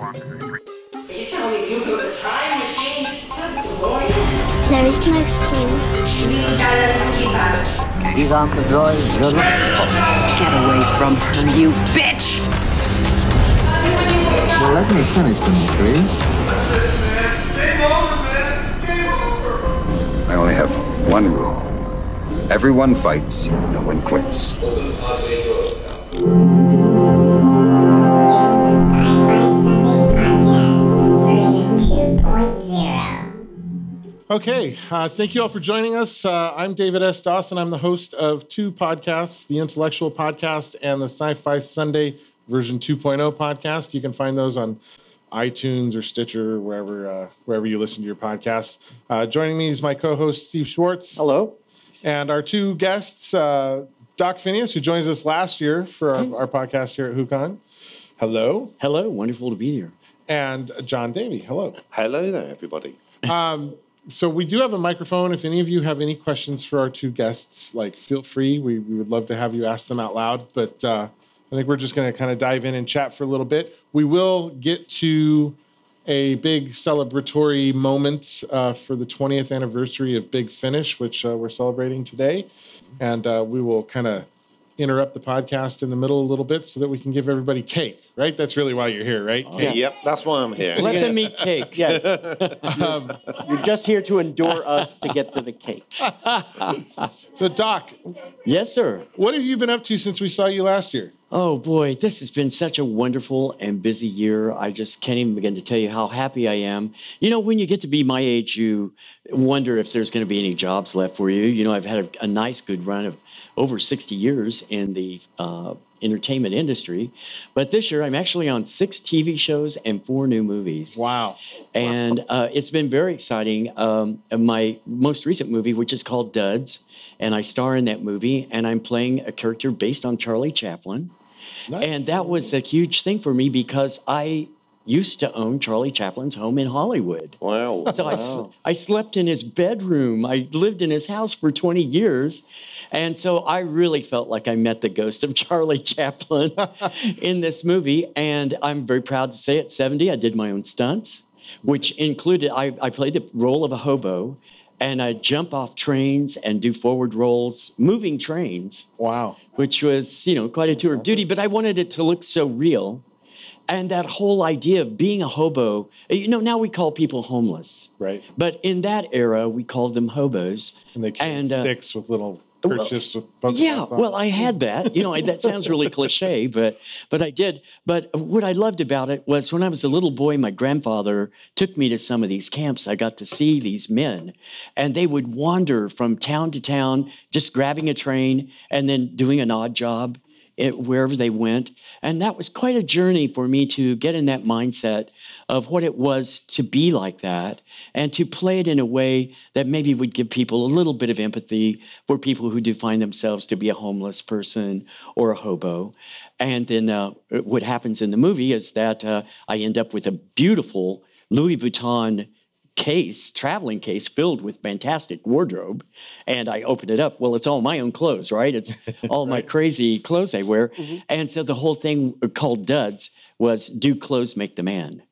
Are you telling me you built a time machine? There is no school. These aren't the droids you're looking for. Get away from her, you bitch! Well, let me finish them, please. I only have one rule. Everyone fights, no one quits. Okay, thank you all for joining us. I'm David S. Dawson. I'm the host of two podcasts, the Intellectual Podcast and the Sci-Fi Sunday version 2.0 podcast. You can find those on iTunes or Stitcher, wherever you listen to your podcasts. Joining me is my co-host, Steve Schwartz. Hello. And our two guests, Doc Phineas, who joins us last year for our podcast here at HooCon. Hello. Hello, wonderful to be here. And John Davey. Hello. Hello there, everybody. So we do have a microphone. If any of you have any questions for our two guests, feel free. We would love to have you ask them out loud. But I think we're just going to kind of dive in and chat for a little bit. We will get to a big celebratory moment for the 20th anniversary of Big Finish, which we're celebrating today. And we will kind of interrupt the podcast in the middle a little bit so that we can give everybody cake, right? That's really why you're here, right? Oh, yep, that's why I'm here. Let them eat cake. Yes. You're just here to endure us to get to the cake. So, Doc. Yes, sir. What have you been up to since we saw you last year? Oh, boy, this has been such a wonderful and busy year. I just can't even begin to tell you how happy I am. You know, when you get to be my age, you wonder if there's going to be any jobs left for you. You know, I've had a nice, good run of over 60 years in the entertainment industry. But this year, I'm actually on 6 TV shows and 4 new movies. Wow. And it's been very exciting. My most recent movie, which is called Duds, and I star in that movie, and I'm playing a character based on Charlie Chaplin. Nice. And that was a huge thing for me because I used to own Charlie Chaplin's home in Hollywood. Wow. So I slept in his bedroom. I lived in his house for 20 years. And so I really felt like I met the ghost of Charlie Chaplin in this movie. And I'm very proud to say at 70, I did my own stunts, which included, I played the role of a hobo. And I jump off trains and do forward rolls, moving trains. Wow. Which was, quite a tour of duty. But I wanted it to look so real. And that whole idea of being a hobo, now we call people homeless. Right. But in that era, we called them hobos. And they carried sticks with little kerchiefs with polka dots on. Well, I had that. That sounds really cliche, but I did. But what I loved about it was when I was a little boy, my grandfather took me to some of these camps. I got to see these men, and they would wander from town to town, just grabbing a train and then doing an odd job wherever they went. And that was quite a journey for me to get in that mindset of what it was to be like that and to play it in a way that maybe would give people a little bit of empathy for people who define themselves to be a homeless person or a hobo. And then what happens in the movie is that I end up with a beautiful Louis Vuitton traveling case filled with fantastic wardrobe. And I open it up. Well, it's all my own clothes, right? It's all my crazy clothes I wear. Mm-hmm. And so the whole thing called Duds was do clothes make the man?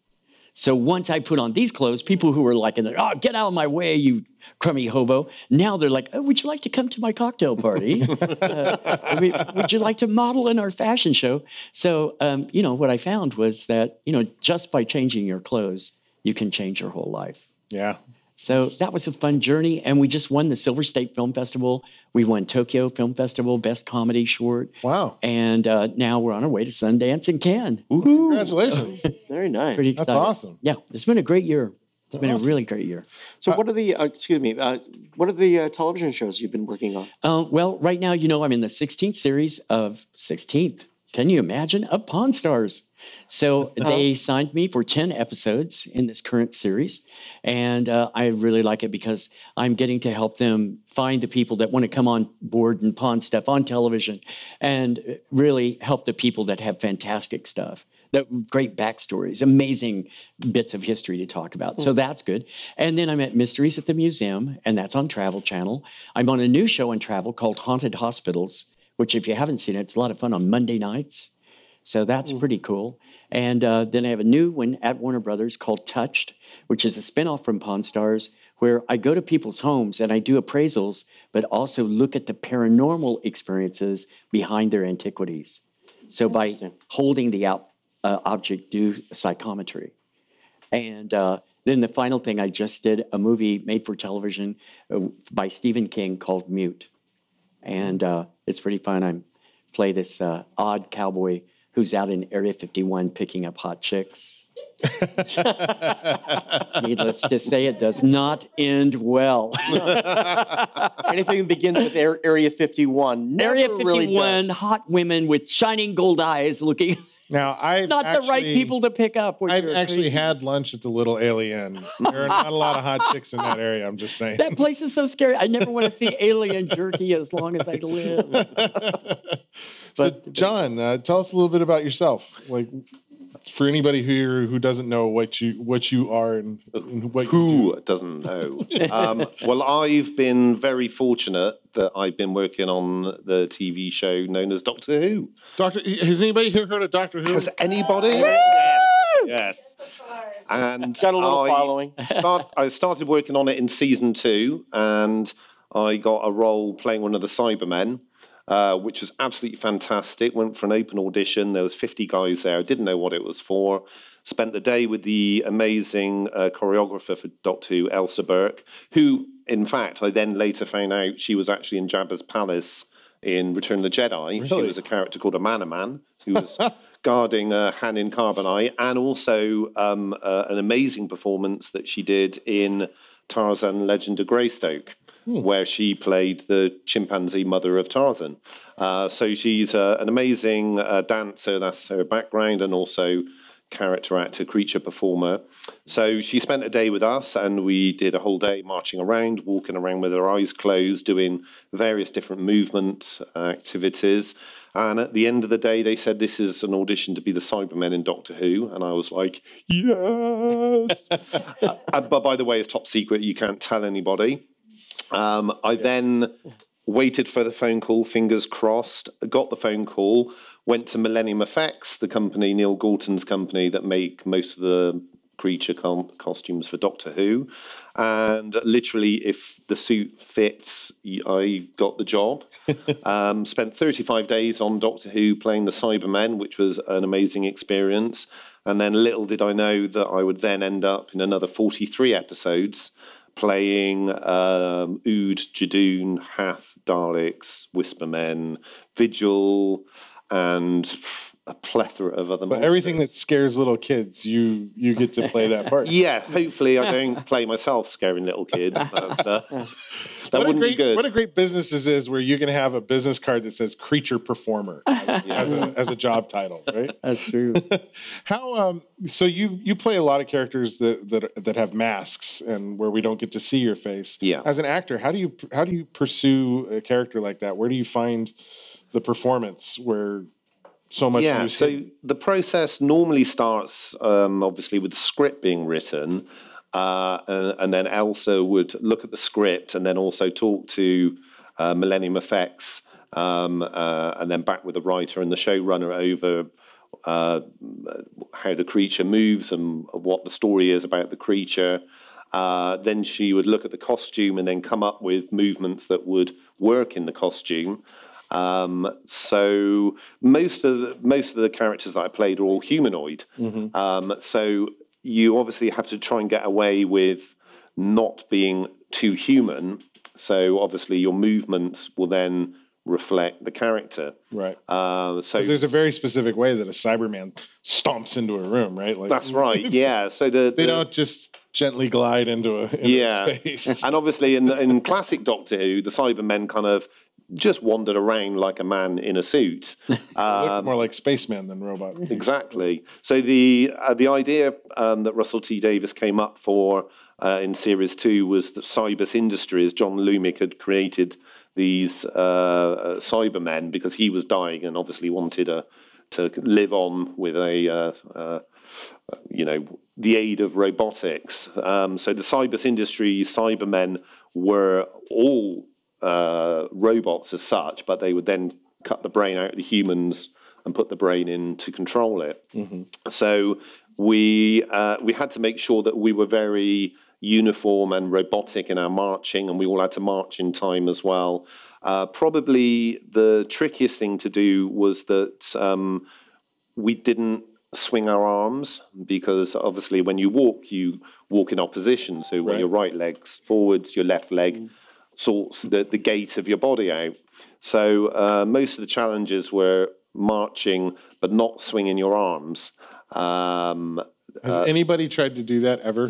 So once I put on these clothes, people who were like, get out of my way, you crummy hobo. Now they're like, would you like to come to my cocktail party? Would you like to model in our fashion show? So, what I found was that, just by changing your clothes, you can change your whole life. Yeah. So that was a fun journey. And we just won the Silver State Film Festival. We won Tokyo Film Festival, Best Comedy Short. Wow. And now we're on our way to Sundance and Cannes. Woo-hoo. Congratulations. Very nice. Pretty excited. That's awesome. Yeah, it's been a great year. It's been a really great year. So what are the, what are the television shows you've been working on? Well, right now, I'm in the 16th series of 16th. Can you imagine? Of Pawn Stars. So they signed me for 10 episodes in this current series. And I really like it because I'm getting to help them find the people that want to come on board and pawn stuff on television and really help the people that have fantastic stuff. Great backstories, amazing bits of history to talk about. So that's good. And then I'm at Mysteries at the Museum, and that's on Travel Channel. I'm on a new show on Travel called Haunted Hospitals, which if you haven't seen it, it's a lot of fun on Monday nights. So that's pretty cool. And then I have a new one at Warner Brothers called Touched, which is a spinoff from Pawn Stars, where I go to people's homes and I do appraisals, but also look at the paranormal experiences behind their antiquities. So by holding the object, do psychometry. And then the final thing, I just did a movie made for television by Stephen King called Mute. And it's pretty fun. I play this odd cowboy who's out in Area 51 picking up hot chicks. Needless to say, it does not end well. Anything that begins with Area 51. Area 51, really hot women with shining gold eyes looking... Now, I've not the right people to pick up. I've actually had lunch at the Little Alien. There are not a lot of hot chicks in that area, I'm just saying. That place is so scary. I never want to see alien jerky as long as I live. But John, tell us a little bit about yourself. Like, for anybody here who doesn't know what you are and what you do. Doesn't know? Well, I've been very fortunate that I've been working on the TV show known as Doctor Who. Has anybody here heard of Doctor Who? Has anybody? Yes. And got a little following. I started working on it in season 2, and I got a role playing one of the Cybermen. Which was absolutely fantastic. Went for an open audition. There was 50 guys there. I didn't know what it was for. Spent the day with the amazing choreographer for Doctor Who, Elsa Burke, who, in fact, I then later found out she was actually in Jabba's palace in Return of the Jedi. Really? She was a character called Amanaman, who was guarding Hanin Carbonite, and also an amazing performance that she did in Tarzan Legend of Greystoke, where she played the chimpanzee mother of Tarzan. So she's an amazing dancer, that's her background, and also character actor, creature performer. So she spent a day with us, and we did a whole day marching around, walking around with our eyes closed, doing various different movement activities. And at the end of the day, they said, this is an audition to be the Cybermen in Doctor Who. And I was like, yes! But by the way, it's top secret. You can't tell anybody. I then waited for the phone call, fingers crossed, got the phone call, went to Millennium Effects, the company, Neil Galton's company, that make most of the creature costumes for Doctor Who. And literally, if the suit fits, I got the job. Spent 35 days on Doctor Who playing the Cybermen, which was an amazing experience. And then little did I know that I would then end up in another 43 episodes playing Ood, Jadoon, Hath, Daleks, Whispermen, Vigil, and a plethora of other monsters. Everything that scares little kids, you get to play that part. Yeah, hopefully I don't play myself scaring little kids. That wouldn't be good. What a great business this is, where you can have a business card that says creature performer as a job title, right? That's true. How so you play a lot of characters that have masks and where we don't get to see your face. Yeah. As an actor, how do you pursue a character like that? Where do you find the performance where so much? Yeah, so the process normally starts obviously with the script being written, and then Elsa would look at the script and then also talk to Millennium Effects, and then back with the writer and the showrunner over how the creature moves and what the story is about the creature. Then she would look at the costume and then come up with movements that would work in the costume. So most of the characters that I played are all humanoid. So you obviously have to try and get away with not being too human. So obviously your movements will then reflect the character. Right. So there's a very specific way that a Cyberman stomps into a room, right? Like, that's right. Yeah. So they don't just gently glide into a space. And obviously in classic Doctor Who, the Cybermen kind of just wandered around like a man in a suit. Look more like spacemen than robots. Exactly. So the idea that Russell T Davies came up for in Series 2 was that Cybus Industries, John Lumick had created these Cybermen because he was dying and obviously wanted to live on with the aid of robotics. So the Cybus Industries Cybermen were all robots as such, but they would then cut the brain out of the humans and put the brain in to control it. So we had to make sure that we were very uniform and robotic in our marching, and we all had to march in time as well. Probably the trickiest thing to do was that we didn't swing our arms, because obviously when you walk in opposition. So when your right leg's forwards, your left leg sorts the gait of your body out. So most of the challenges were marching, but not swinging your arms. Has anybody tried to do that ever?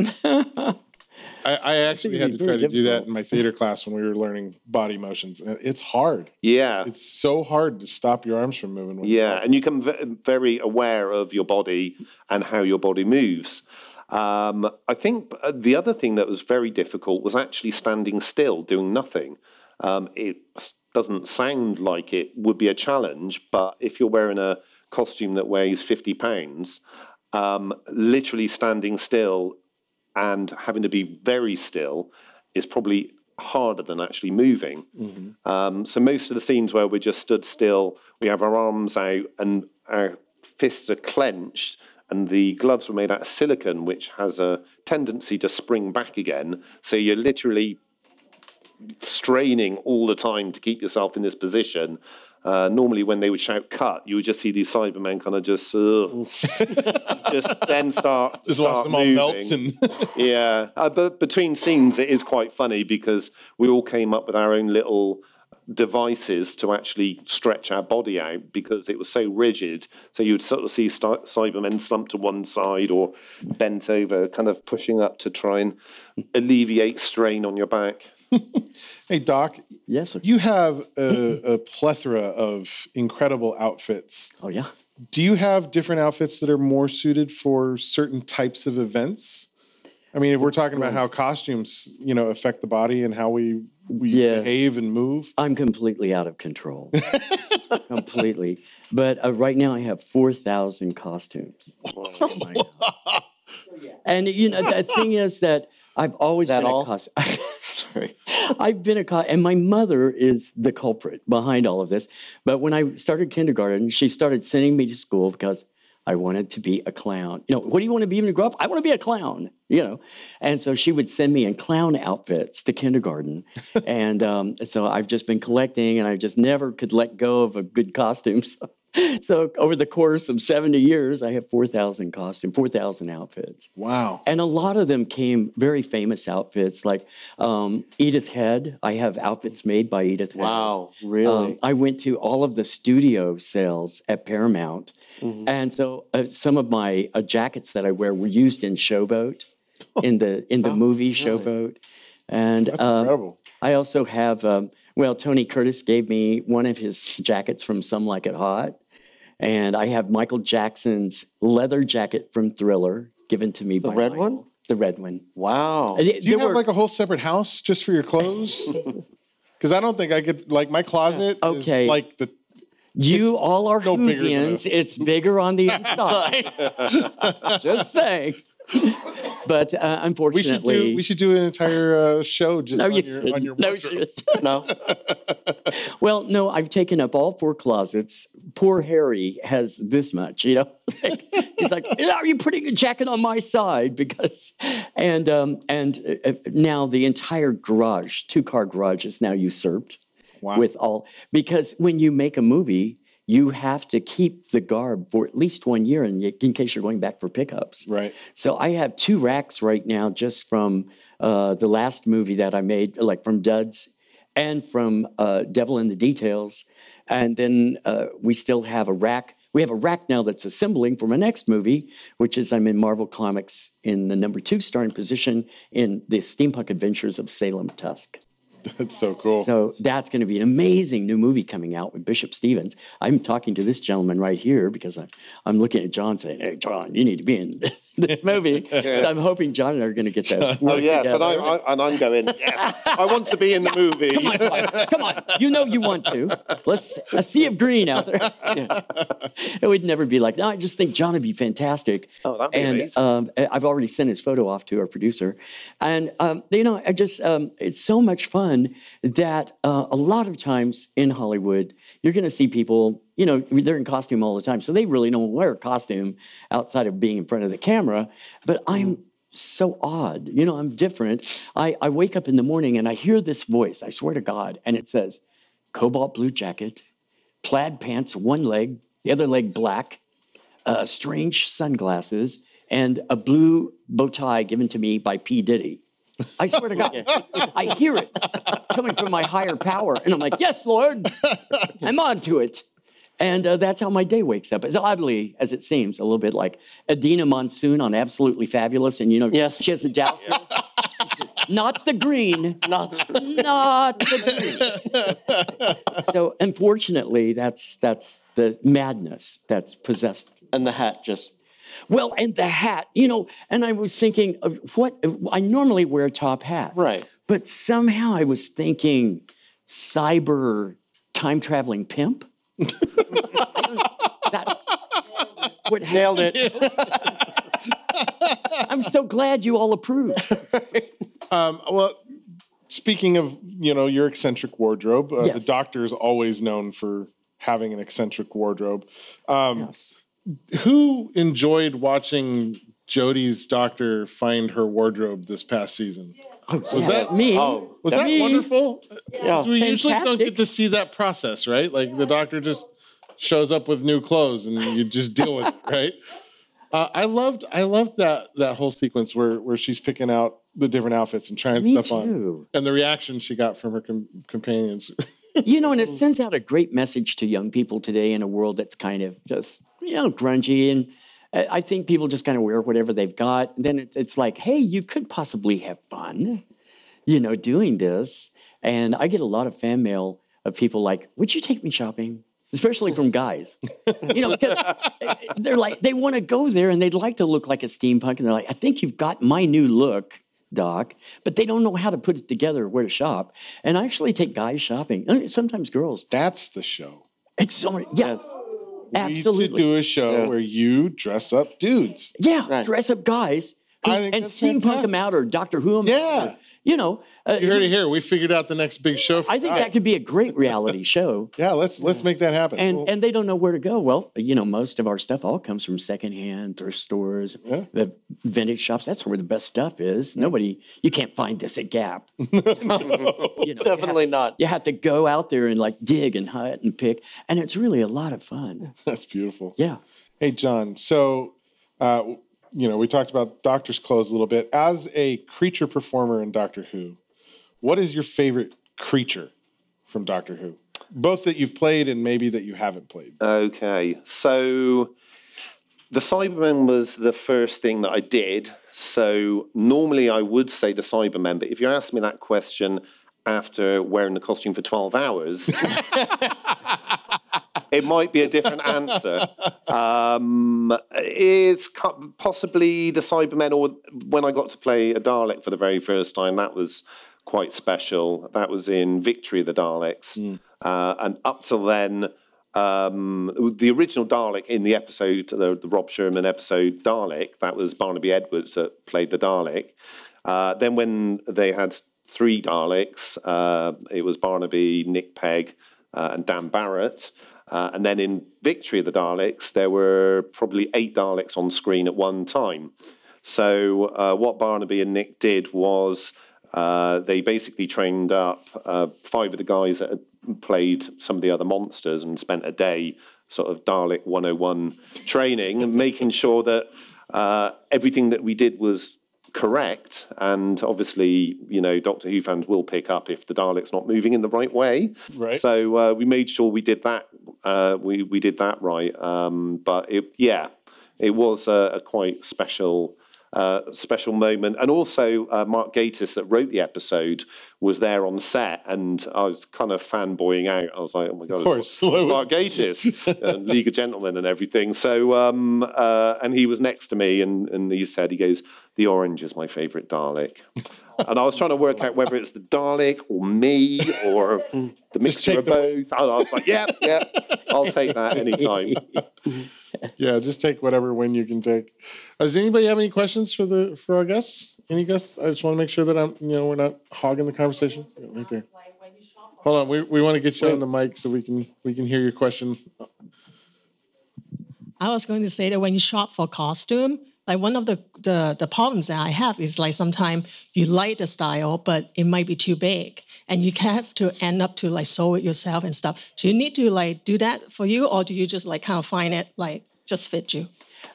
I actually had to try to do that in my theater class when we were learning body motions. It's hard. Yeah. It's so hard to stop your arms from moving. Yeah, and you become very aware of your body and how your body moves. I think the other thing that was very difficult was actually standing still, doing nothing. It doesn't sound like it would be a challenge, but if you're wearing a costume that weighs 50 pounds, literally standing still and having to be very still is probably harder than actually moving. So most of the scenes where we just stood still, we have our arms out and our fists are clenched, and the gloves were made out of silicone, which has a tendency to spring back again. So you're literally straining all the time to keep yourself in this position. Normally when they would shout cut, you would just see these Cybermen kind of just then start watch them all melt. Yeah, but between scenes it is quite funny, because we all came up with our own little devices to actually stretch our body out, because it was so rigid. So you would sort of see Cybermen slumped to one side or bent over, kind of pushing up to try and alleviate strain on your back. Hey, Doc. Yes, sir. You have a plethora of incredible outfits. Oh, yeah. Do you have different outfits that are more suited for certain types of events? I mean, if we're talking about how costumes, affect the body and how we behave and move. I'm completely out of control. Completely. But right now I have 4,000 costumes. And, the thing is that I've always been a costume. Sorry. I've been and my mother is the culprit behind all of this. But when I started kindergarten, she started sending me to school because I wanted to be a clown. What do you want to be when you grow up? I want to be a clown, And so she would send me in clown outfits to kindergarten. And so I've just been collecting, and I just never could let go of a good costume. So over the course of 70 years, I have 4,000 costumes, 4,000 outfits. Wow. And a lot of them came very famous outfits, like Edith Head. I have outfits made by Edith Head. Wow, really? I went to all of the studio sales at Paramount. And so some of my jackets that I wear were used in Showboat, in the movie Showboat. And that's incredible. I also have, Tony Curtis gave me one of his jackets from Some Like It Hot. And I have Michael Jackson's leather jacket from Thriller given to me by the red Michael. one? The red one. Wow. Do you have like a whole separate house just for your clothes? Because I don't think I could, like my closet is like the... You all are Whovians. It's bigger on the inside. Just saying. But unfortunately, we should do an entire show just on your wardrobe. No. Well, no, I've taken up all 4 closets. Poor Harry has this much, He's like, are you putting a jacket on my side? Because, and now the entire garage, 2-car garage, is now usurped. Wow. Because when you make a movie, you have to keep the garb for at least 1 year in case you're going back for pickups. Right. So I have 2 racks right now just from the last movie that I made, like from Duds and from Devil in the Details. And then we still have a rack. We have a rack now that's assembling for my next movie, which is I'm in Marvel Comics in the #2 starring position in the Steampunk Adventures of Salem Tusk. That's so cool. So that's going to be an amazing new movie coming out with Bishop Stevens. I'm talking to this gentleman right here because I'm looking at John saying, hey, John, you need to be in this movie. Yes. So I'm hoping John and I are going to get that. Oh, yes, together. and I'm going, yes, I want to be in the movie. Come on. You know you want to. Let's a sea of green out there. Yeah. It would never be like, no, I just think John would be fantastic. Oh, that'd be amazing. I've already sent his photo off to our producer. And, I just, it's so much fun that a lot of times in Hollywood, you're going to see people they're in costume all the time, so they really don't wear a costume outside of being in front of the camera. But I'm so odd. I'm different. I wake up in the morning and I hear this voice, I swear to God, and it says, cobalt blue jacket, plaid pants, one leg, the other leg black, strange sunglasses, and a blue bow tie given to me by P. Diddy. I swear to God, I hear it coming from my higher power, and I'm like, yes, Lord, I'm on to it. And that's how my day wakes up. As oddly as it seems, a little bit like Adina Monsoon on Absolutely Fabulous, and yes. she has a dowser. Not the green. Not the green. So unfortunately, that's the madness that's possessed. And the hat just... Well, and the hat, and I was thinking of I normally wear a top hat. Right. But somehow I was thinking cyber time-traveling pimp. That's what nailed it. I'm so glad you all approve. Well, speaking of, your eccentric wardrobe, Yes. the Doctor is always known for having an eccentric wardrobe. Yes. Who enjoyed watching Jodie's Doctor find her wardrobe this past season? Was that me? Was that me. wonderful? Yeah. We usually don't Fantastic. get to see that process, right? Like the Doctor just shows up with new clothes and you just deal with it, right? I loved that whole sequence where she's picking out the different outfits and trying Me stuff too. on, and the reaction she got from her companions. And it sends out a great message to young people today in a world that's kind of just, grungy. And I think people just kind of wear whatever they've got. And then it's like, hey, you could possibly have fun, doing this. And I get a lot of fan mail of people like, would you take me shopping? Especially from guys, because they're like, they want to go there and they'd like to look like a steampunk. And they're like, I think you've got my new look, Doc, but they don't know how to put it together, where to shop. And I actually take guys shopping, sometimes girls. That's the show. It's so, yeah, absolutely. We should do a show where you dress up dudes. Yeah, Right. dress up guys and that's steampunk fantastic. them out or Doctor Who them. Yeah. You heard it here. We figured out the next big show. I think that could be a great reality show. Yeah, let's make that happen. And they don't know where to go. Well, most of our stuff all comes from secondhand, thrift stores, the vintage shops. That's where the best stuff is. You can't find this at Gap. Definitely not. You have to go out there and dig and hunt and pick. And it's really a lot of fun. That's beautiful. Yeah. Hey, John. So, we talked about Doctor's clothes a little bit. As a creature performer in Doctor Who, what is your favorite creature from Doctor Who? Both that you've played and maybe that you haven't played. Okay, so the Cybermen was the first thing that I did. So normally I would say the Cybermen, but if you ask me that question after wearing the costume for 12 hours, it might be a different answer. It's possibly the Cybermen, or when I got to play a Dalek for the very first time, that was quite special. That was in Victory of the Daleks. And up till then, the original Dalek in the episode, the Rob Sherman episode Dalek, that was Barnaby Edwards that played the Dalek. Then when they had 3 Daleks, it was Barnaby, Nick Pegg, and Dan Barrett. And then in Victory of the Daleks, there were probably 8 Daleks on screen at one time. So what Barnaby and Nick did was they basically trained up 5 of the guys that had played some of the other monsters and spent a day sort of Dalek 101 training and making sure that everything that we did was correct. And obviously, Doctor Who fans will pick up if the Dalek's not moving in the right way. Right. So we made sure we did that. We did that right. But it was a quite special moment. And also Mark Gatiss, that wrote the episode, was there on set, and I was kind of fanboying out. I was like, oh my God, Of course. Mark Gatiss, and League of Gentlemen and everything. So, and he was next to me, and he said, he goes, the orange is my favourite Dalek. And I was trying to work out whether it's the Dalek or me or the mixture of both. And I was like, yeah, I'll take that anytime. Yeah, just take whatever win you can take. Does anybody have any questions for our guests? Any guests? I just want to make sure that we're not hogging the conversation. Right there. Hold on, we want to get you on the mic so we can hear your question. I was going to say that when you shop for costume, like one of the problems that I have is like sometimes you like the style, but it might be too big, and you have to end up to like sew it yourself and stuff. Do you need to like do that for you, or do you just like kind of find it like just fit you?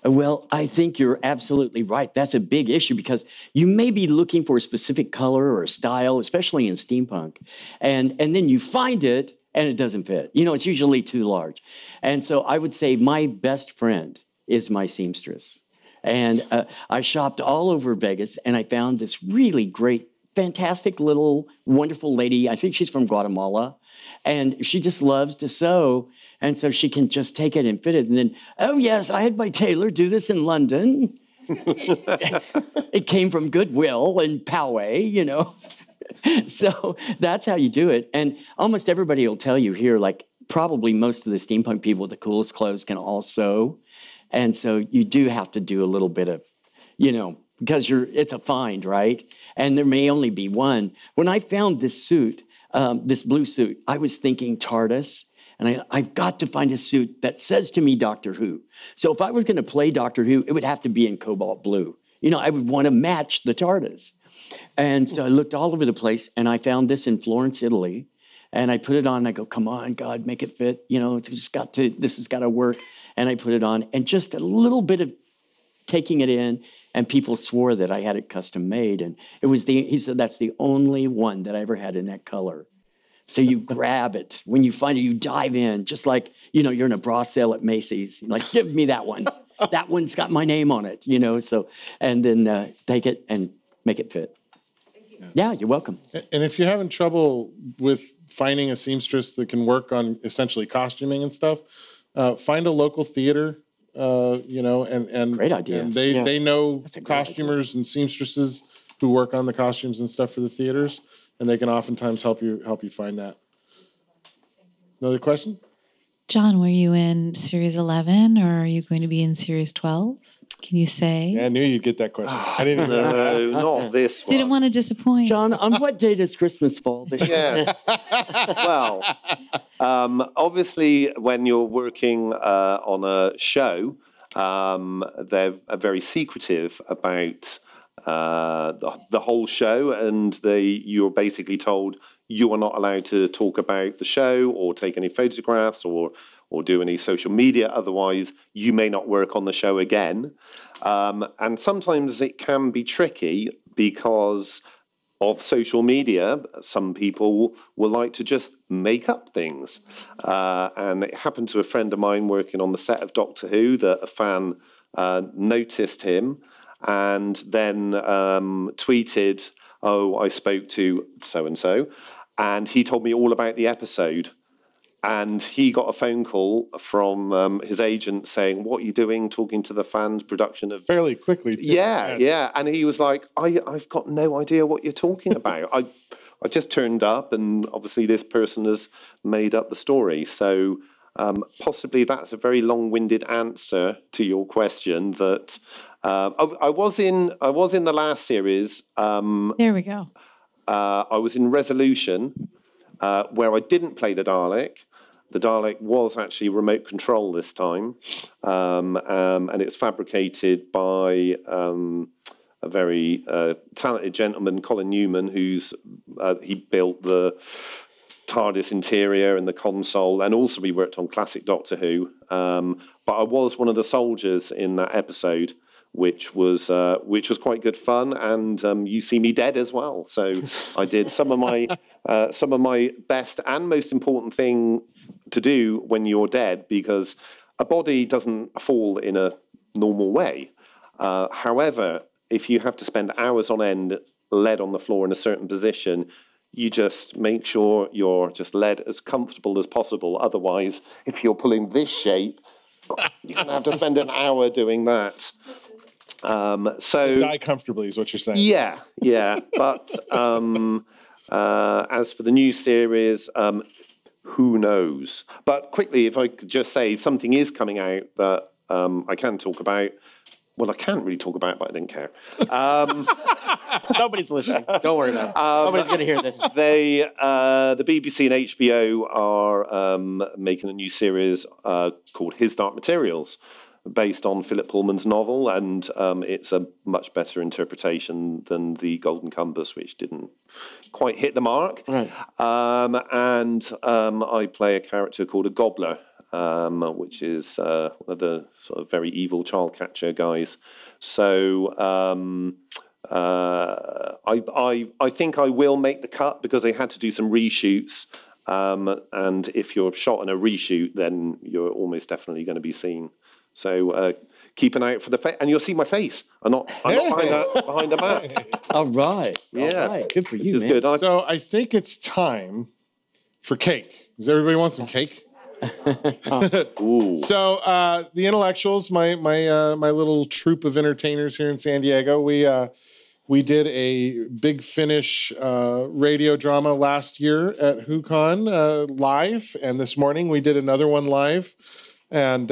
Well, I think you're absolutely right. That's a big issue because you may be looking for a specific color or style, especially in steampunk, and then you find it and it doesn't fit. You know, it's usually too large. And so I would say my best friend is my seamstress. And I shopped all over Vegas, and I found this really great, fantastic little wonderful lady. I think she's from Guatemala, and she just loves to sew. And so she can just take it and fit it. And then, oh, yes, I had my tailor do this in London. It came from Goodwill and Poway, you know. So that's how you do it. And almost everybody will tell you here, like probably most of the steampunk people with the coolest clothes can all sew. And so you do have to do a little bit of, you know, because it's a find, right? And there may only be one. When I found this suit, this blue suit, I was thinking TARDIS. And I've got to find a suit that says to me Doctor Who. So if I was going to play Doctor Who, it would have to be in cobalt blue. You know, I would want to match the TARDIS. And so I looked all over the place, and I found this in Florence, Italy. And I put it on, and I go, come on, God, make it fit. You know, this has got to work. And I put it on, and just a little bit of taking it in, and people swore that I had it custom made. And he said, that's the only one that I ever had in that color. So you grab it. When you find it, you dive in, just like, you know, you're in a bra sale at Macy's. You're like, give me that one. That one's got my name on it, you know. So, and then take it and make it fit. Yeah, you're welcome. And if you're having trouble with finding a seamstress that can work on essentially costuming and stuff, find a local theater, you know, and great idea. And they know costumers and seamstresses who work on the costumes and stuff for the theaters. And they can oftentimes help you find that. Another question? John, were you in Series 11 or are you going to be in Series 12? Can you say? Yeah, I knew you'd get that question. I didn't No, not this one. Didn't want to disappoint. John, on what day does Christmas fall this year? Well, obviously, when you're working on a show, they're very secretive about the whole show, and you're basically told you are not allowed to talk about the show or take any photographs or do any social media, otherwise you may not work on the show again. And sometimes it can be tricky because of social media. Some people will like to just make up things. And it happened to a friend of mine working on the set of Doctor Who that a fan noticed him and then tweeted, oh, I spoke to so-and-so, and he told me all about the episode. And he got a phone call from his agent saying, what are you doing talking to the fans' production of... Fairly quickly, too. Yeah. And he was like, I've got no idea what you're talking about. I just turned up, and obviously this person has made up the story. So possibly that's a very long-winded answer to your question that... I was in the last series. There we go. I was in Resolution, where I didn't play the Dalek. The Dalek was actually remote control this time, and it was fabricated by a very talented gentleman, Colin Newman, he built the TARDIS interior and the console, and also he worked on classic Doctor Who. But I was one of the soldiers in that episode, which was quite good fun, and you see me dead as well. So I did some of my best and most important thing to do when you're dead, because a body doesn't fall in a normal way. However, if you have to spend hours on end led on the floor in a certain position, you just make sure you're just led as comfortable as possible. Otherwise, if you're pulling this shape, you're going to have to spend an hour doing that. So die comfortably is what you're saying. Yeah. But as for the new series, who knows? But quickly, if I could just say something is coming out that I can talk about. well, I can't really talk about it, but I didn't care. Nobody's listening. Don't worry about it. Nobody's going to hear this. The BBC and HBO are making a new series called His Dark Materials, based on Philip Pullman's novel, and it's a much better interpretation than The Golden Compass, which didn't quite hit the mark. Right. And I play a character called a gobbler, which is one of the sort of very evil child catcher guys. So I think I will make the cut because they had to do some reshoots. And if you're shot in a reshoot, then you're almost definitely going to be seen. So keep an eye out for the face, and you'll see my face. I'm not behind a mask. All right. Yes. All right. Good for you, man. Good. So I think it's time for cake. Does everybody want some cake? Ooh. So the intellectuals, my little troupe of entertainers here in San Diego, we did a Big Finish radio drama last year at HooCon live, and this morning we did another one live, and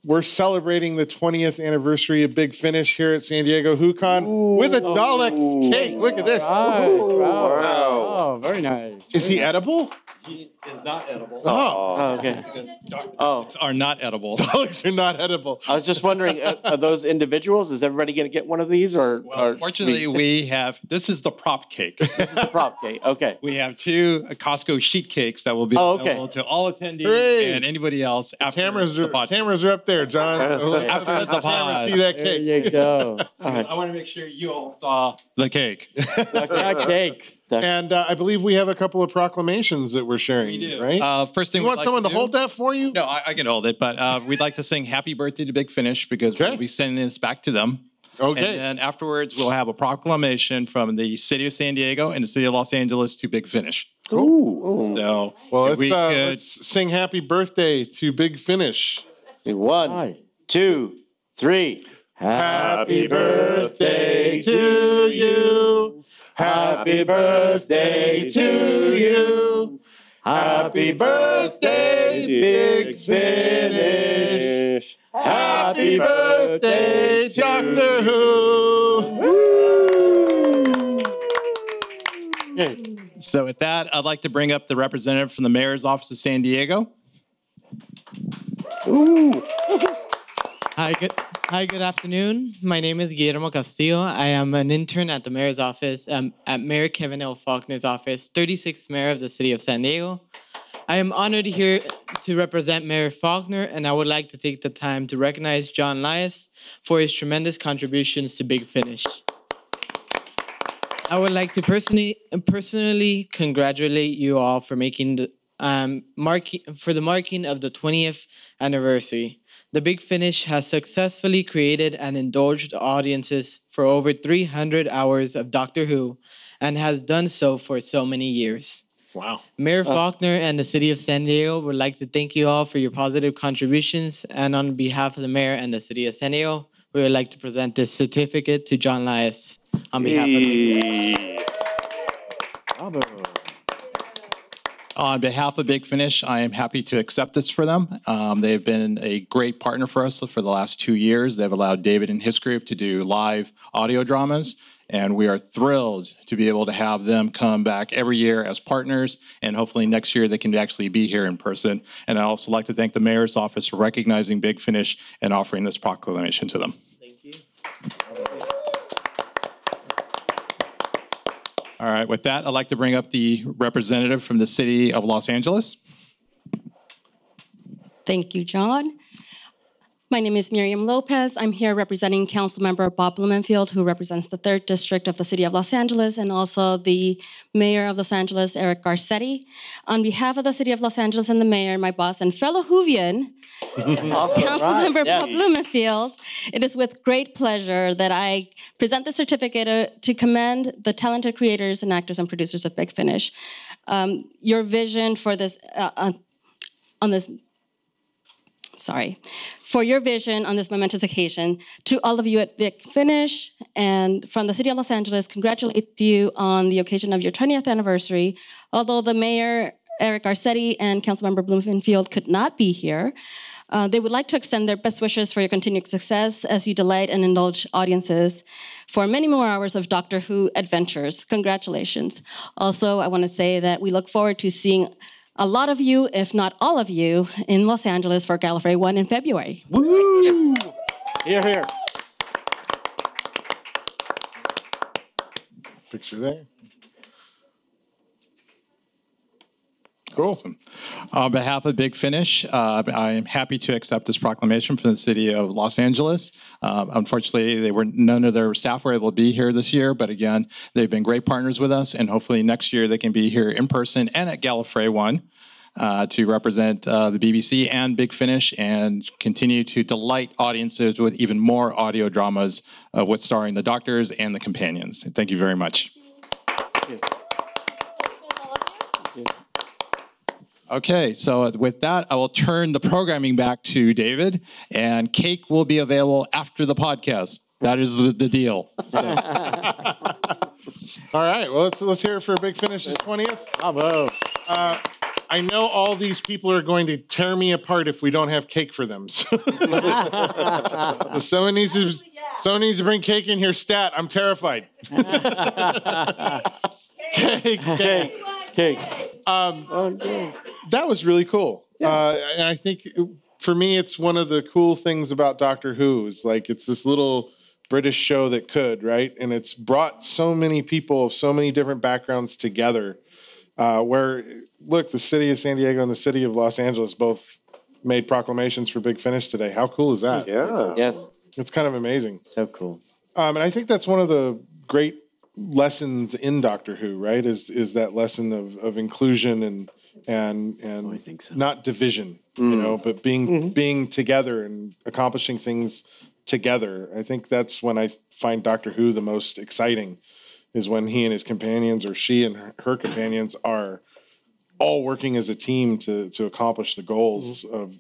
we're celebrating the 20th anniversary of Big Finish here at San Diego HooCon with a Dalek cake. Look at this. Wow. Wow. Oh, very nice. Is he edible? He is not edible. Oh, okay. Daleks are not edible. Daleks are not edible. I was just wondering, are those individuals? Is everybody going to get one of these, or? Well, fortunately, we have. This is the prop cake. This is the prop cake. Okay. We have 2 Costco sheet cakes that will be available to all attendees and anybody else after the pod. Cameras are up there, John. After the pod. See that cake. There you go. All right. I want to make sure you all saw the cake. The cake. And I believe we have a couple of proclamations that we're sharing. We do. Right? First thing you want someone to hold that for you? No, I can hold it. But we'd like to sing Happy Birthday to Big Finish because we'll be sending this back to them. Okay. And then afterwards, we'll have a proclamation from the city of San Diego and the city of Los Angeles to Big Finish. Ooh. So, well, let's sing Happy Birthday to Big Finish. 1, 2, 3. Happy birthday to you. Happy birthday to you. Happy birthday, Big Finish. Happy birthday, Doctor Who. So with that, I'd like to bring up the representative from the mayor's office of San Diego. Ooh. Hi, good afternoon. My name is Guillermo Castillo. I am an intern at the mayor's office, at Mayor Kevin L. Faulkner's office, 36th mayor of the city of San Diego. I am honored here to represent Mayor Faulkner, and I would like to take the time to recognize John Lias for his tremendous contributions to Big Finish. I would like to personally congratulate you all for making the marking of the 20th anniversary. The Big Finish has successfully created and indulged audiences for over 300 hours of Doctor Who, and has done so for so many years. Wow. Mayor Faulkner and the city of San Diego would like to thank you all for your positive contributions, and on behalf of the mayor and the city of San Diego, we would like to present this certificate to John Lias on behalf of the Bravo. On behalf of Big Finish, I am happy to accept this for them. They've been a great partner for us for the last 2 years. They've allowed David and his group to do live audio dramas, and we are thrilled to be able to have them come back every year as partners, and hopefully next year they can actually be here in person. And I'd also like to thank the mayor's office for recognizing Big Finish and offering this proclamation to them. Thank you. All right, with that, I'd like to bring up the representative from the city of Los Angeles. Thank you, John. My name is Miriam Lopez. I'm here representing Councilmember Bob Blumenfield, who represents the 3rd District of the City of Los Angeles, and also the Mayor of Los Angeles, Eric Garcetti. On behalf of the City of Los Angeles and the Mayor, my boss and fellow Whovian, Councilmember Bob Blumenfield, it is with great pleasure that I present the certificate to commend the talented creators and actors and producers of Big Finish. Your vision for this, for your vision on this momentous occasion. To all of you at Big Finish and from the City of Los Angeles, congratulate you on the occasion of your 20th anniversary. Although the Mayor, Eric Garcetti, and Councilmember Blumenfield could not be here, They would like to extend their best wishes for your continued success as you delight and indulge audiences for many more hours of Doctor Who adventures. Congratulations. Also, I want to say that we look forward to seeing a lot of you, if not all of you, in Los Angeles for Gallifrey 1 in February. Woo! Here, here. Picture there. Cool. Awesome. On behalf of Big Finish, I am happy to accept this proclamation from the city of Los Angeles. Unfortunately, none of their staff were able to be here this year, but again, they've been great partners with us, and hopefully next year they can be here in person and at Gallifrey 1 to represent the BBC and Big Finish and continue to delight audiences with even more audio dramas with starring the Doctors and the Companions. Thank you very much. Okay, so with that, I will turn the programming back to David, and cake will be available after the podcast. That is the deal. So. All right, well, let's hear it for Big Finish's 20th. Bravo. I know all these people are going to tear me apart if we don't have cake for them. So someone needs to bring cake in here stat. I'm terrified. Cake. That was really cool. And I think for me, it's one of the cool things about Doctor Who is like it's this little British show that could, right? And it's brought so many people of so many different backgrounds together. Where, look, the city of San Diego and the city of Los Angeles both made proclamations for Big Finish today. How cool is that? Yeah. Yes. It's kind of amazing. So cool. And I think that's one of the great lessons in Doctor Who, right? Is that lesson of inclusion and I think so. Not division, you know, but being together and accomplishing things together. I think that's when I find Doctor Who the most exciting, is when he and his companions, or she and her companions, are all working as a team to accomplish the goals of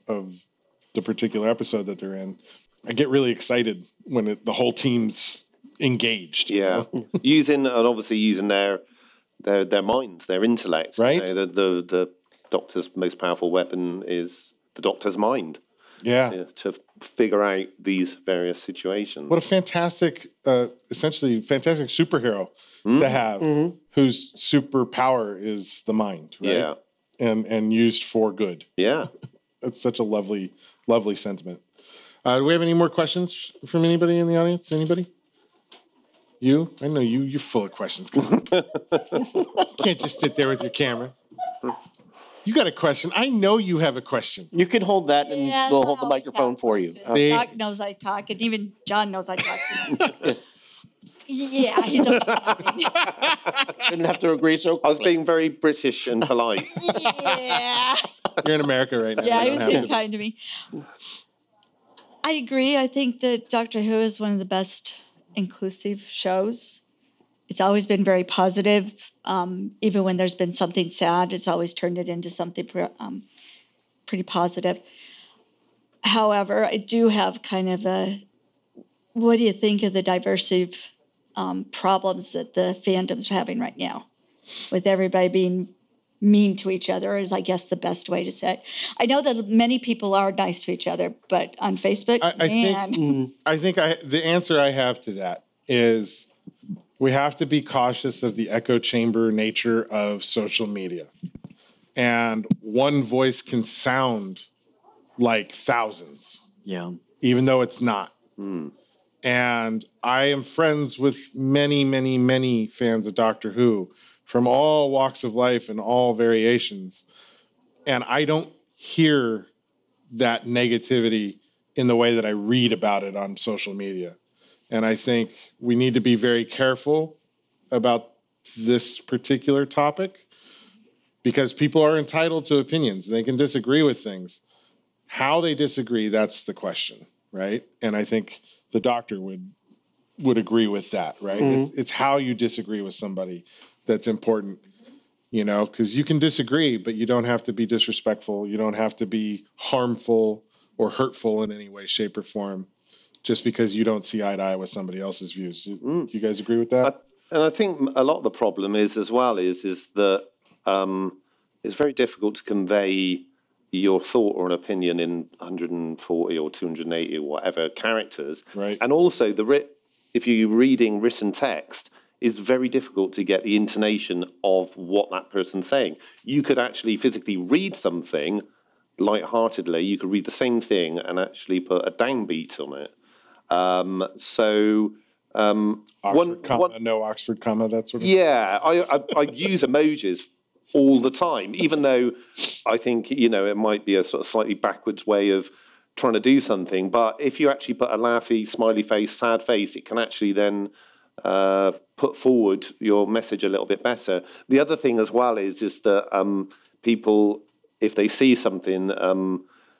the particular episode that they're in. I get really excited when the whole team's engaged. Yeah, obviously using their minds, their intellect. Right. You know, the Doctor's most powerful weapon is the Doctor's mind. Yeah. To figure out these various situations. What a fantastic, essentially fantastic superhero to have, whose superpower is the mind, right? Yeah. And used for good. Yeah. That's such a lovely, lovely sentiment. Do we have any more questions from anybody in the audience? Anybody? You? I know you. You're full of questions. Come on. You can't just sit there with your camera. You got a question. I know you have a question. You can hold that, and we'll hold the microphone for you. Doc knows I talk, and even John knows I talk too much. Yes. Yeah, he's a Didn't have to agree so quickly. I was being very British and polite. Yeah. You're in America right now. Yeah, he was being kind to me. I agree. I think that Doctor Who is one of the best inclusive shows. It's always been very positive. Even when there's been something sad, it's always turned it into something pretty positive. However, I do have kind of what do you think of the diversity problems that the fandom's having right now, with everybody being mean to each other, is I guess the best way to say it. I know that many people are nice to each other, but on Facebook, I think the answer I have to that is we have to be cautious of the echo chamber nature of social media. And one voice can sound like thousands. Yeah. Even though it's not. And I am friends with many, many, many fans of Doctor Who from all walks of life and all variations. And I don't hear that negativity in the way that I read about it on social media. And I think we need to be very careful about this particular topic, because people are entitled to opinions and they can disagree with things. How they disagree, that's the question, right? And I think the Doctor would agree with that, right? It's how you disagree with somebody that's important, you know, because you can disagree, but you don't have to be disrespectful. You don't have to be harmful or hurtful in any way, shape, or form, just because you don't see eye to eye with somebody else's views. Do you guys agree with that? And I think a lot of the problem is that it's very difficult to convey your thought or an opinion in 140 or 280 or whatever characters. Right. And also, if you're reading written text, it's very difficult to get the intonation of what that person's saying. You could actually physically read something lightheartedly. You could read the same thing and actually put a downbeat on it. Oxford comma, no Oxford comma, that sort of thing. Yeah, I use emojis all the time, even though I think, it might be a sort of slightly backwards way of trying to do something. But if you actually put a laughy, smiley face, sad face, it can actually then put forward your message a little bit better. The other thing as well is that people, if they see something,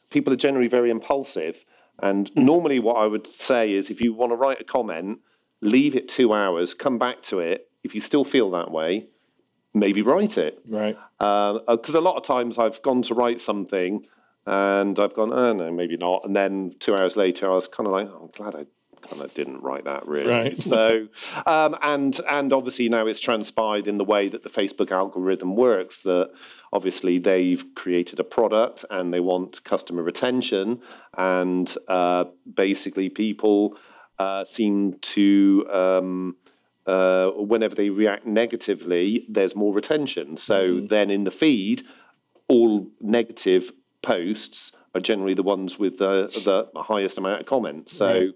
people are generally very impulsive. And normally what I would say is if you want to write a comment, leave it 2 hours, come back to it. If you still feel that way, maybe write it. Right. Because a lot of times I've gone to write something and I've gone, oh, no, maybe not. And then 2 hours later, I was kind of like, oh, I'm glad I kind of didn't write that, really. Right. So, and obviously now it's transpired in the way that the Facebook algorithm works, that obviously they've created a product and they want customer retention. And basically people seem to... whenever they react negatively, there's more retention. So then in the feed, all negative posts are generally the ones with the highest amount of comments. So,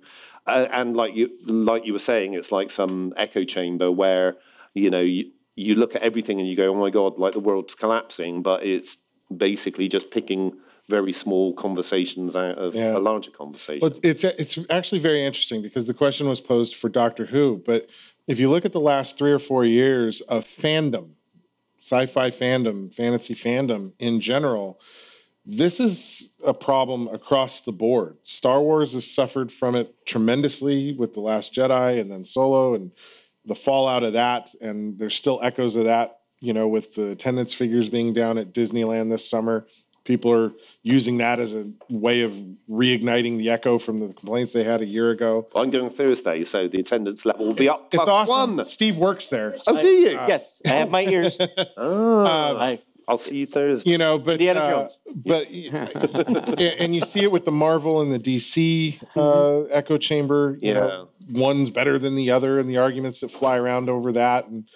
and like you were saying, it's like some echo chamber where, you look at everything and you go, oh my God, like the world's collapsing, but it's basically just picking very small conversations out of a larger conversation. Well, it's actually very interesting because the question was posed for Doctor Who, but if you look at the last 3 or 4 years of fandom, sci-fi fandom, fantasy fandom in general, this is a problem across the board. Star Wars has suffered from it tremendously with The Last Jedi and then Solo and the fallout of that. And there's still echoes of that, with the attendance figures being down at Disneyland this summer. People are using that as a way of reigniting the echo from the complaints they had a year ago. I'm going Thursday, so the attendance level will be up. It's awesome. 1. Steve works there. Oh, do you? Yes, I have my ears. I'll see you Thursday. But Indiana Jones. But and you see it with the Marvel and the DC echo chamber. One's better than the other, and the arguments that fly around over that. And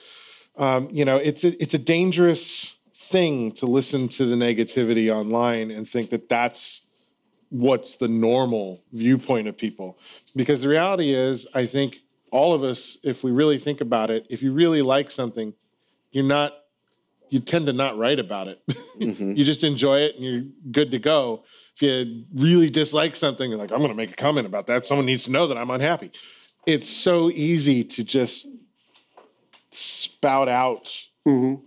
it's a dangerous thing to listen to the negativity online and think that that's what's the normal viewpoint of people. Because the reality is, I think all of us, if we really think about it, if you really like something, you tend to not write about it. You just enjoy it and you're good to go. If you really dislike something, you're like, I'm going to make a comment about that. Someone needs to know that I'm unhappy. It's so easy to just spout out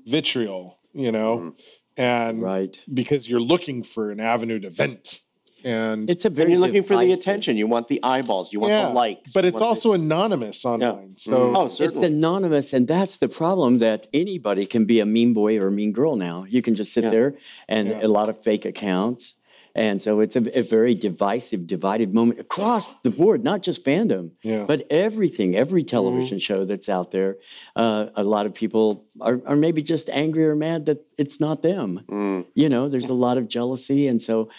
vitriol, and because you're looking for an avenue to vent. And you're looking for the attention. You want the eyeballs. You want the likes. But it's also anonymous online. So it's anonymous, and that's the problem, that anybody can be a mean boy or a mean girl now. You can just sit there and a lot of fake accounts. And so it's a very divided moment across the board, not just fandom, but everything, every television show that's out there. A lot of people are maybe just angry or mad that it's not them. There's a lot of jealousy. And so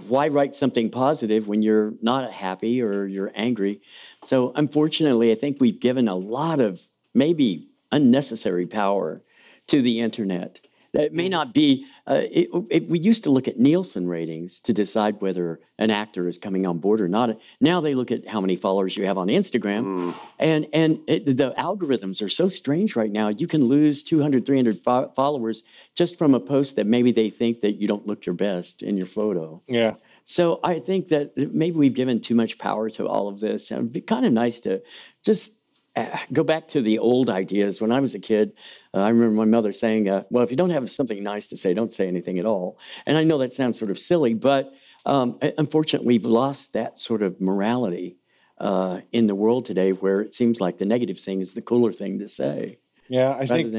why write something positive when you're not happy or you're angry? So unfortunately, I think we've given a lot of maybe unnecessary power to the internet. That may not be, we used to look at Nielsen ratings to decide whether an actor is coming on board or not. Now they look at how many followers you have on Instagram. And the algorithms are so strange right now. You can lose 200, 300 followers just from a post that maybe they think that you don't look your best in your photo. Yeah. So I think that maybe we've given too much power to all of this. And it'd be kind of nice to just go back to the old ideas. When I was a kid, I remember my mother saying, well, if you don't have something nice to say, don't say anything at all. And I know that sounds sort of silly, but unfortunately, we've lost that sort of morality in the world today, where it seems like the negative thing is the cooler thing to say. Yeah, I think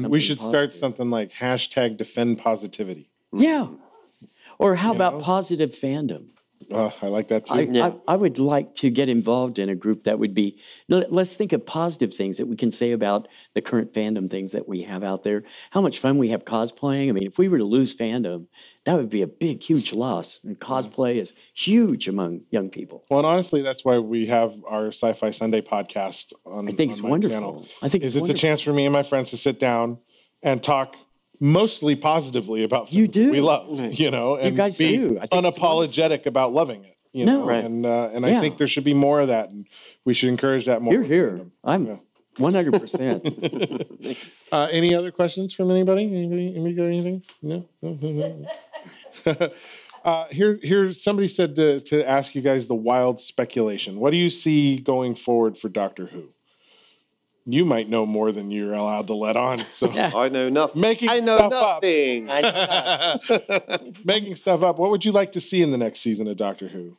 we should positive. start something like #defend positivity. Yeah. Or how about positive fandom? I like that too. I would like to get involved in a group that would be, let's think of positive things that we can say about the current fandom things that we have out there. How much fun we have cosplaying. I mean, if we were to lose fandom, that would be a big, huge loss. And cosplay is huge among young people. Well, and honestly, that's why we have our Sci-Fi Sunday podcast on, I think it's my wonderful. channel. I think it's a chance for me and my friends to sit down and talk mostly positively about things we love, you know, and guys be do. I think unapologetic about loving it, you know. And I think there should be more of that, and we should encourage that more. Here. I'm 100%. Any other questions from anybody? Anybody got anything? No. Here, somebody said to ask you guys the wild speculation. What do you see going forward for Doctor Who? You might know more than you're allowed to let on. So I know nothing. Making stuff up. What would you like to see in the next season of Doctor Who?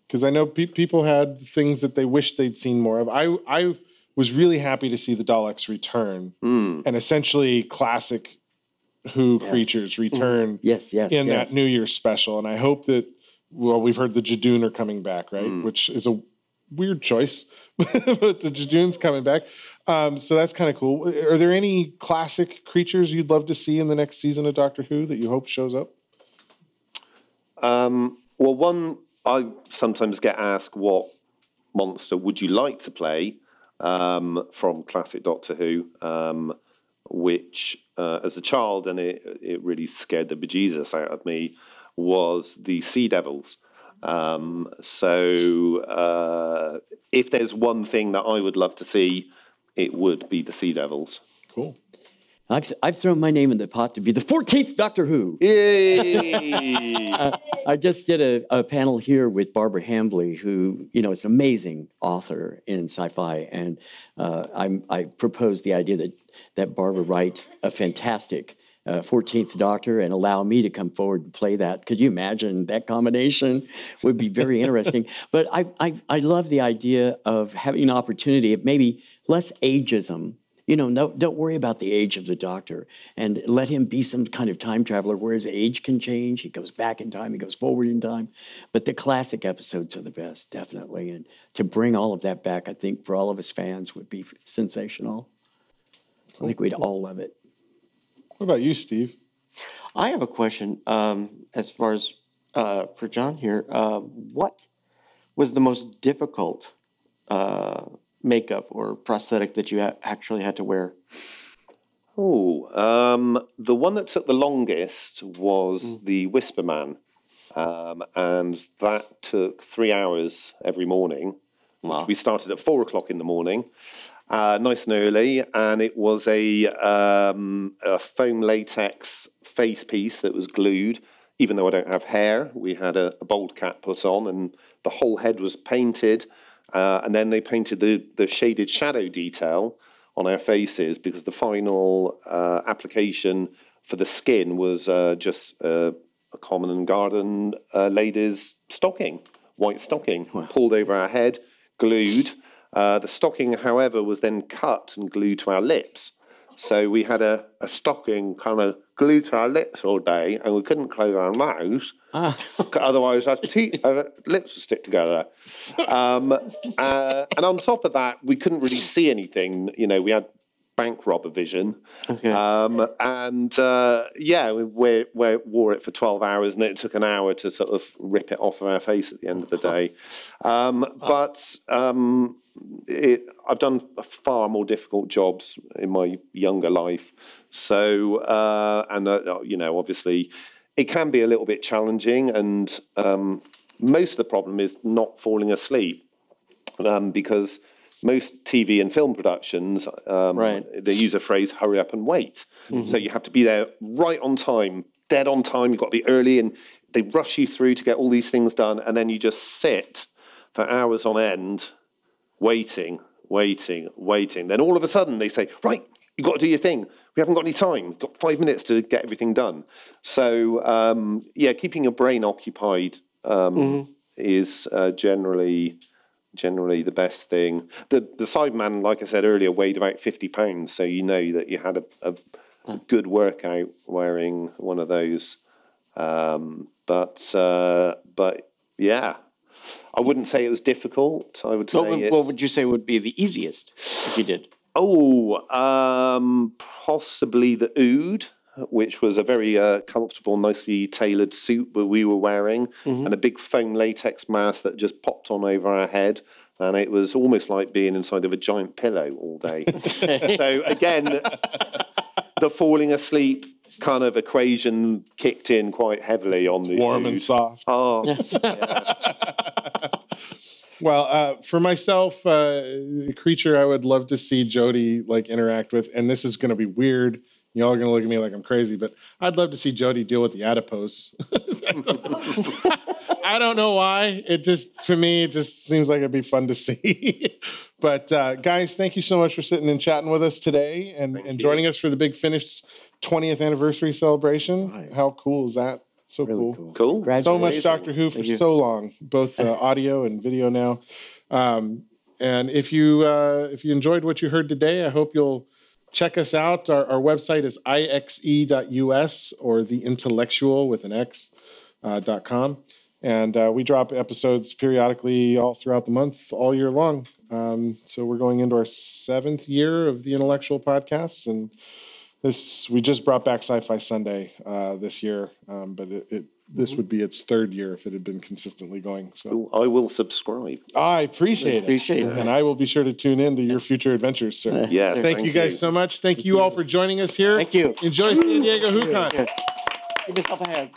Because I know people had things that they wished they'd seen more of. I was really happy to see the Daleks return and essentially classic Who creatures return in that New Year's special. And I hope that, well, we've heard the Jadoon are coming back, right? Which is a weird choice, but the Jadoon's coming back. So that's kind of cool. Are there any classic creatures you'd love to see in the next season of Doctor Who that you hope shows up? Well, one, I sometimes get asked, what monster would you like to play from classic Doctor Who, which as a child, and it really scared the bejesus out of me, was the Sea Devils. So if there's one thing that I would love to see, it would be the Sea Devils. Cool. I've thrown my name in the pot to be the 14th Doctor Who. Yay! I just did a panel here with Barbara Hambly, who, you know, is an amazing author in sci-fi, and I proposed the idea that Barbara write a fantastic 14th Doctor and allow me to come forward and play that. Could you imagine that combination? Would be very interesting. But I love the idea of having an opportunity of maybe less ageism. You know, don't worry about the age of the Doctor, and let him be some kind of time traveler where his age can change. He goes back in time, he goes forward in time. But the classic episodes are the best, definitely. And to bring all of that back, I think for all of us fans would be sensational. I think we'd all love it. What about you, Steve? I have a question as far as for John here. What was the most difficult makeup or prosthetic that you actually had to wear? Oh, the one that took the longest was the Whisper Man. And that took 3 hours every morning. Wow. We started at 4 o'clock in the morning. Nice and early, and it was a foam latex face piece that was glued. Even though I don't have hair, we had a bald cap put on, and the whole head was painted. And then they painted the shaded shadow detail on our faces, because the final application for the skin was just a common and garden lady's stocking, white stocking, pulled over our head, glued. The stocking, however, was then cut and glued to our lips. So we had a stocking kind of glued to our lips all day, and we couldn't close our mouths. Otherwise, our lips would stick together. And on top of that, we couldn't really see anything. You know, we had bank robber vision. Okay. We wore it for 12 hours, and it took an hour to sort of rip it off of our face at the end of the day. I've done far more difficult jobs in my younger life. So, you know, obviously, it can be a little bit challenging, and most of the problem is not falling asleep, because most TV and film productions, they use a phrase, hurry up and wait. Mm-hmm. So you have to be there right on time, dead on time. You've got to be early, and they rush you through to get all these things done, and then you just sit for hours on end, waiting. Then all of a sudden they say, right, you've got to do your thing. We haven't got any time. We've got 5 minutes to get everything done. So, keeping your brain occupied is generally the best thing. The Cyberman, like I said earlier, weighed about 50 pounds. So you know that you had a good workout wearing one of those. But yeah, I wouldn't say it was difficult. I would say What would you say would be the easiest if you did? Possibly the Oud, which was a very comfortable, nicely tailored suit that we were wearing, and a big foam latex mask that just popped on over our head. And it was almost like being inside of a giant pillow all day. So again, the falling asleep kind of equation kicked in quite heavily on the warm and soft. Oh, Well, for myself, a creature I would love to see Jodie like interact with, and this is going to be weird. Y'all are going to look at me like I'm crazy, but I'd love to see Jodie deal with the adipose. I don't know why. It just, for me, it just seems like it'd be fun to see. But guys, thank you so much for sitting and chatting with us today and joining us for the Big Finish 20th anniversary celebration. Right. How cool is that? So really cool. So much Doctor Who for so long, both audio and video now. And if you enjoyed what you heard today, I hope you'll check us out. Our website is ixe.us or theintellectual with an X.com. And we drop episodes periodically all throughout the month, all year long. So we're going into our 7th year of the Intellectual podcast. And we just brought back Sci-Fi Sunday this year, but this would be its 3rd year if it had been consistently going. So I will subscribe. I appreciate it. And I will be sure to tune in to your future adventures, sir. Yes. Thank you guys so much. Thank you all for joining us here. Thank you. Enjoy San Diego HooCon. Give yourself a hand.